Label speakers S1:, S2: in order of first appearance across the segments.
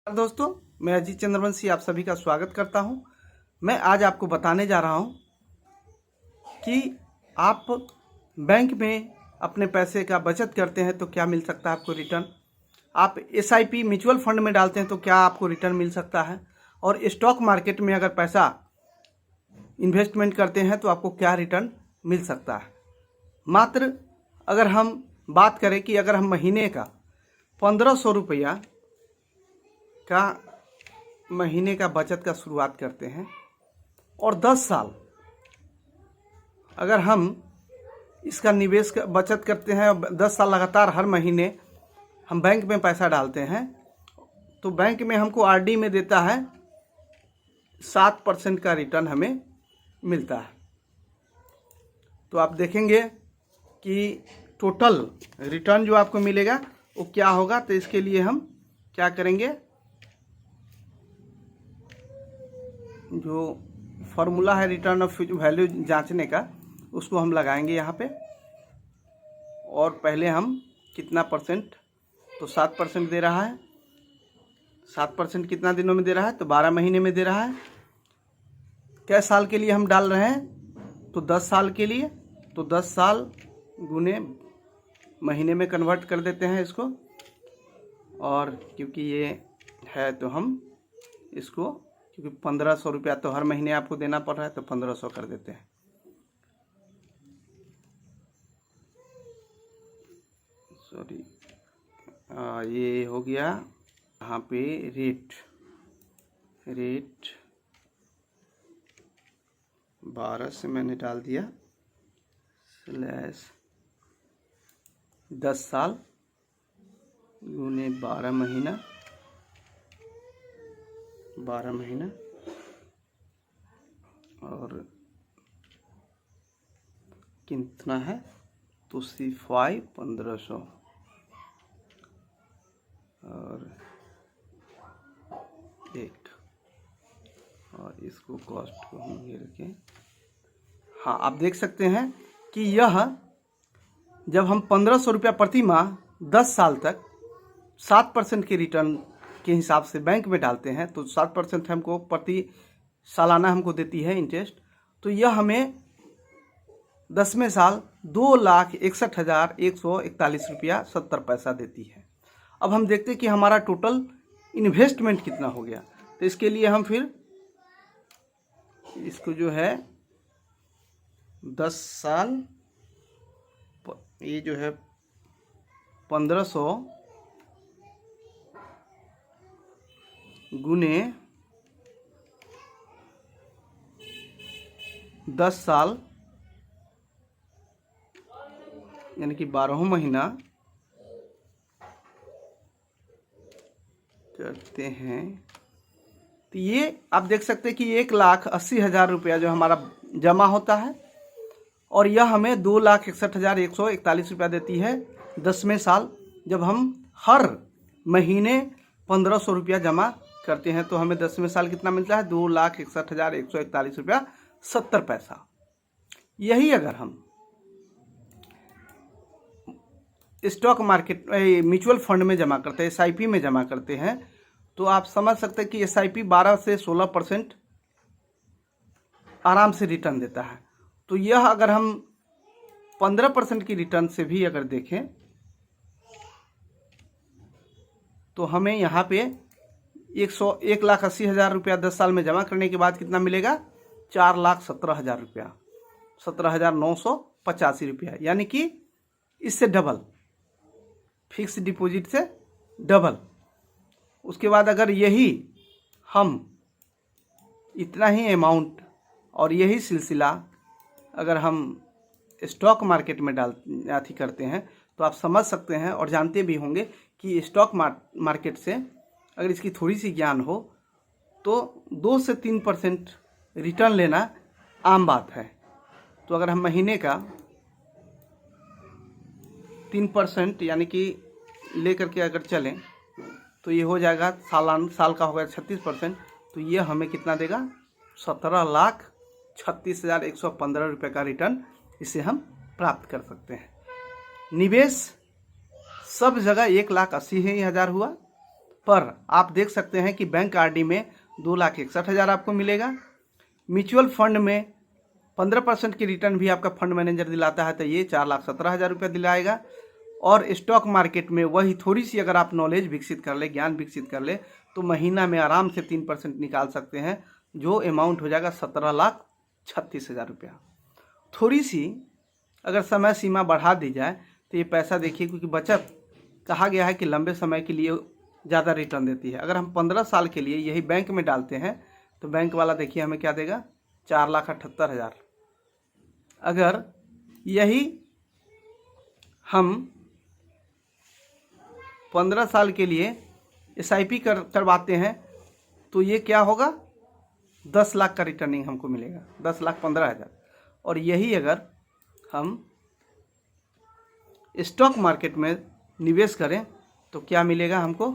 S1: दोस्तों, मैं अजीत चंद्रवंशी आप सभी का स्वागत करता हूं। मैं आज आपको बताने जा रहा हूं कि आप बैंक में अपने पैसे का बचत करते हैं तो क्या मिल सकता है आपको रिटर्न। आप एसआईपी म्यूचुअल फंड में डालते हैं तो क्या आपको रिटर्न मिल सकता है, और स्टॉक मार्केट में अगर पैसा इन्वेस्टमेंट करते हैं तो आपको क्या रिटर्न मिल सकता है। मात्र अगर हम बात करें कि अगर हम महीने का 1500 रुपया का महीने का बचत का शुरुआत करते हैं और 10 साल अगर हम इसका निवेश का बचत करते हैं, 10 साल लगातार हर महीने हम बैंक में पैसा डालते हैं तो बैंक में हमको आरडी में देता है 7% का रिटर्न हमें मिलता है। तो आप देखेंगे कि टोटल रिटर्न जो आपको मिलेगा वो क्या होगा। तो इसके लिए हम क्या करेंगे, जो फॉर्मूला है रिटर्न ऑफ वैल्यू जांचने का उसको हम लगाएंगे यहाँ पे। और पहले हम कितना परसेंट, तो 7% दे रहा है। 7% कितना दिनों में दे रहा है, तो 12 महीने में दे रहा है। क्या साल के लिए हम डाल रहे हैं, तो 10 साल के लिए। तो 10 साल गुने महीने में कन्वर्ट कर देते हैं इसको, और क्योंकि ये है तो हम इसको, क्योंकि 1500 रुपया तो हर महीने आपको देना पड़ रहा है तो 1500 कर देते हैं। सॉरी, ये हो गया यहाँ पे रेट 12 से मैंने डाल दिया /10 साल गुने 12 महीना और कितना है, तो C5 1500 और 1, और इसको कॉस्ट को हम ये रखें। हाँ, आप देख सकते हैं कि यह जब हम 1500 रुपया प्रति माह 10 साल तक 7% के रिटर्न के हिसाब से बैंक में डालते हैं तो 7% हमको प्रति सालाना हमको देती है इंटरेस्ट। तो यह हमें 10वें साल 2,61,141 रुपया 70 पैसा देती है। अब हम देखते हैं कि हमारा टोटल इन्वेस्टमेंट कितना हो गया। तो इसके लिए हम फिर इसको जो है 10 साल, ये जो है 1500 गुने 10 साल यानी कि 12 महीना करते हैं तो ये आप देख सकते हैं कि 1,80,000 रुपया जो हमारा जमा होता है, और यह हमें 2,61,141 रुपया देती है 10वें साल। जब हम हर महीने 1500 रुपया जमा करते हैं तो हमें 10वें साल कितना मिलता है, 2,61,141 रुपया 70 पैसा। यही अगर हम स्टॉक मार्केट म्यूचुअल फंड में जमा करते हैं, एसआईपी में जमा करते हैं, तो आप समझ सकते हैं कि एसआईपी 12 से 16% आराम से रिटर्न देता है। तो यह अगर हम 15% की रिटर्न से भी अगर देखें तो हमें यहाँ पे 1,80,000 रुपया 10 साल में जमा करने के बाद कितना मिलेगा, 4,17,000 रुपया 17,985 रुपया, यानी कि इससे डबल, फिक्स डिपॉजिट से डबल। उसके बाद अगर यही हम इतना ही अमाउंट और यही सिलसिला अगर हम स्टॉक मार्केट में अथी करते हैं तो आप समझ सकते हैं और जानते भी होंगे कि स्टॉक मार्केट से अगर इसकी थोड़ी सी ज्ञान हो तो 2 से 3% रिटर्न लेना आम बात है। तो अगर हम महीने का 3% यानी कि लेकर के अगर चलें तो ये हो जाएगा साल का होगा 36%। तो ये हमें कितना देगा, 17,36,115 रुपये का रिटर्न इसे हम प्राप्त कर सकते हैं। निवेश सब जगह 1,80,000 हुआ, पर आप देख सकते हैं कि बैंक आरडी में 2,61,000 आपको मिलेगा। म्यूचुअल फंड में 15% की रिटर्न भी आपका फंड मैनेजर दिलाता है, तो ये 4,17,000 रुपये दिलाएगा। और स्टॉक मार्केट में वही थोड़ी सी अगर आप नॉलेज विकसित कर ले, ज्ञान विकसित कर ले, तो महीना में आराम से 3% निकाल सकते हैं, जो अमाउंट हो जाएगा 17,36,000 रुपया। थोड़ी सी अगर समय सीमा बढ़ा दी जाए तो ये पैसा देखिए, क्योंकि बचत कहा गया है कि लंबे समय के लिए ज़्यादा रिटर्न देती है। अगर हम 15 साल के लिए यही बैंक में डालते हैं तो बैंक वाला देखिए हमें क्या देगा, 4,78,000। अगर यही हम 15 साल के लिए SIP करवाते हैं तो ये क्या होगा, 10 लाख का रिटर्निंग हमको मिलेगा, 10,15,000। और यही अगर हम स्टॉक मार्केट में निवेश करें तो क्या मिलेगा हमको,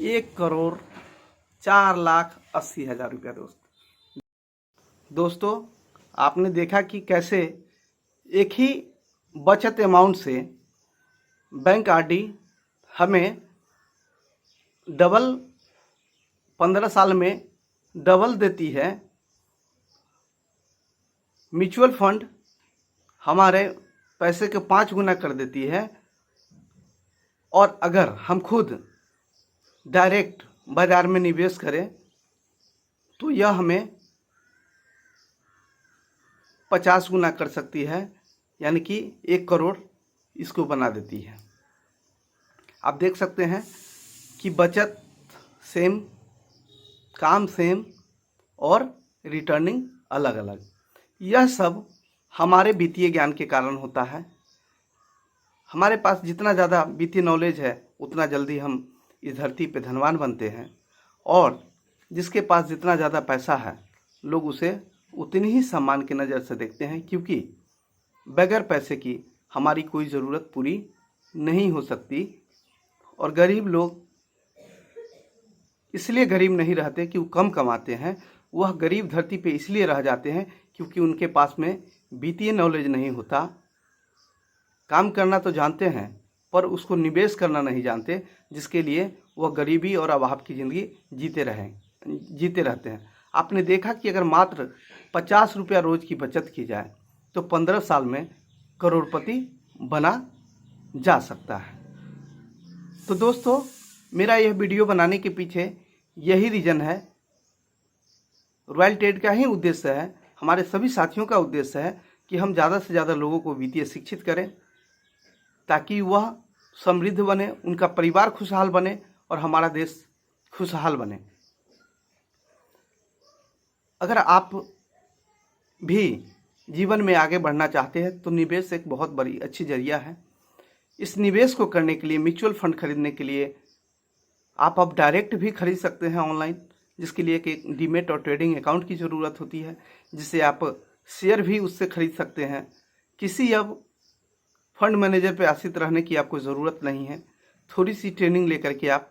S1: 1,04,80,000 रुपया। दोस्तों आपने देखा कि कैसे एक ही बचत अमाउंट से बैंक आरडी हमें डबल 15 साल में डबल देती है। म्यूचुअल फंड हमारे पैसे के 5 गुना कर देती है। और अगर हम खुद डायरेक्ट बाज़ार में निवेश करें तो यह हमें 50 गुना कर सकती है, यानी कि 1 करोड़ इसको बना देती है। आप देख सकते हैं कि बचत सेम, काम सेम और रिटर्निंग अलग अलग। यह सब हमारे वित्तीय ज्ञान के कारण होता है। हमारे पास जितना ज़्यादा वित्तीय नॉलेज है उतना जल्दी हम इस धरती पे धनवान बनते हैं, और जिसके पास जितना ज़्यादा पैसा है लोग उसे उतनी ही सम्मान की नज़र से देखते हैं, क्योंकि बगैर पैसे की हमारी कोई ज़रूरत पूरी नहीं हो सकती। और गरीब लोग इसलिए गरीब नहीं रहते कि वो कम कमाते हैं, वह गरीब धरती पे इसलिए रह जाते हैं क्योंकि उनके पास में वित्तीय नॉलेज नहीं होता। काम करना तो जानते हैं पर उसको निवेश करना नहीं जानते, जिसके लिए वह गरीबी और अभाव की ज़िंदगी जीते रहते हैं। आपने देखा कि अगर मात्र 50 रुपया रोज़ की बचत की जाए तो 15 साल में करोड़पति बना जा सकता है। तो दोस्तों मेरा यह वीडियो बनाने के पीछे यही रीज़न है, रॉयल ट्रेड का ही उद्देश्य है, हमारे सभी साथियों का उद्देश्य है कि हम ज़्यादा से ज़्यादा लोगों को वित्तीय शिक्षित करें, ताकि वह समृद्ध बने, उनका परिवार खुशहाल बने और हमारा देश खुशहाल बने। अगर आप भी जीवन में आगे बढ़ना चाहते हैं तो निवेश एक बहुत बड़ी अच्छी जरिया है। इस निवेश को करने के लिए, म्यूचुअल फंड खरीदने के लिए आप अब डायरेक्ट भी खरीद सकते हैं ऑनलाइन, जिसके लिए एक डीमेट और ट्रेडिंग अकाउंट की ज़रूरत होती है, जिससे आप शेयर भी उससे खरीद सकते हैं। किसी अब फंड मैनेजर पे आश्रित रहने की आपको ज़रूरत नहीं है। थोड़ी सी ट्रेनिंग लेकर के आप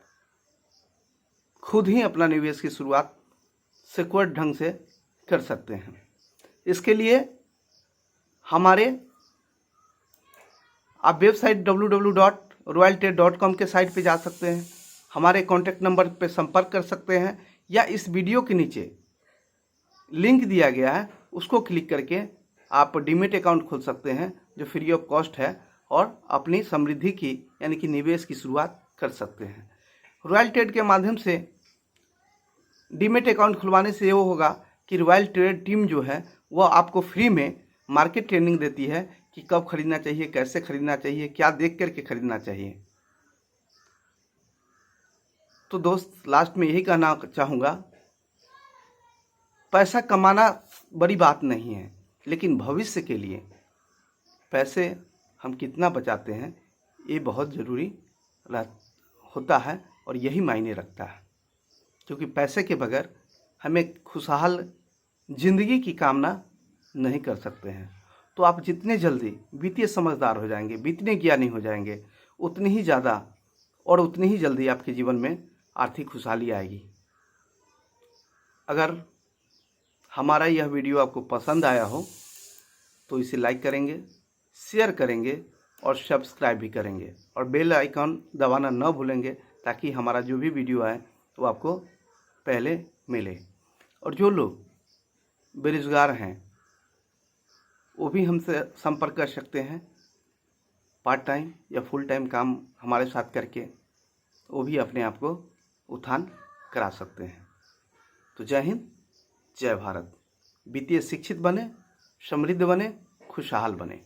S1: खुद ही अपना निवेश की शुरुआत सिक्योर ढंग से कर सकते हैं। इसके लिए आप वेबसाइट www.royaltrade.com के साइट पे जा सकते हैं, हमारे कॉन्टैक्ट नंबर पे संपर्क कर सकते हैं, या इस वीडियो के नीचे लिंक दिया गया है उसको क्लिक करके आप डीमेट अकाउंट खोल सकते हैं, जो फ्री ऑफ कॉस्ट है, और अपनी समृद्धि की यानी कि निवेश की शुरुआत कर सकते हैं। रॉयल ट्रेड के माध्यम से डीमेट अकाउंट खुलवाने से ये होगा कि रॉयल ट्रेड टीम जो है वह आपको फ्री में मार्केट ट्रेनिंग देती है कि कब खरीदना चाहिए, कैसे खरीदना चाहिए, क्या देख करके खरीदना चाहिए। तो दोस्त लास्ट में यही कहना चाहूँगा, पैसा कमाना बड़ी बात नहीं है, लेकिन भविष्य के लिए पैसे हम कितना बचाते हैं ये बहुत ज़रूरी होता है, और यही मायने रखता है, क्योंकि पैसे के बगैर हमें खुशहाल ज़िंदगी की कामना नहीं कर सकते हैं। तो आप जितने जल्दी वित्तीय समझदार हो जाएंगे, वित्तीय ज्ञानी हो जाएंगे, उतनी ही ज़्यादा और उतनी ही जल्दी आपके जीवन में आर्थिक खुशहाली आएगी। अगर हमारा यह वीडियो आपको पसंद आया हो तो इसे लाइक करेंगे, शेयर करेंगे और सब्सक्राइब भी करेंगे, और बेल आइकन दबाना न भूलेंगे, ताकि हमारा जो भी वीडियो आए वो आपको पहले मिले। और जो लोग बेरोज़गार हैं वो भी हमसे संपर्क कर सकते हैं, पार्ट टाइम या फुल टाइम काम हमारे साथ करके वो भी अपने आप को उत्थान करा सकते हैं। तो जय हिंद, जय भारत। वित्तीय शिक्षित बने, समृद्ध बने, खुशहाल बने।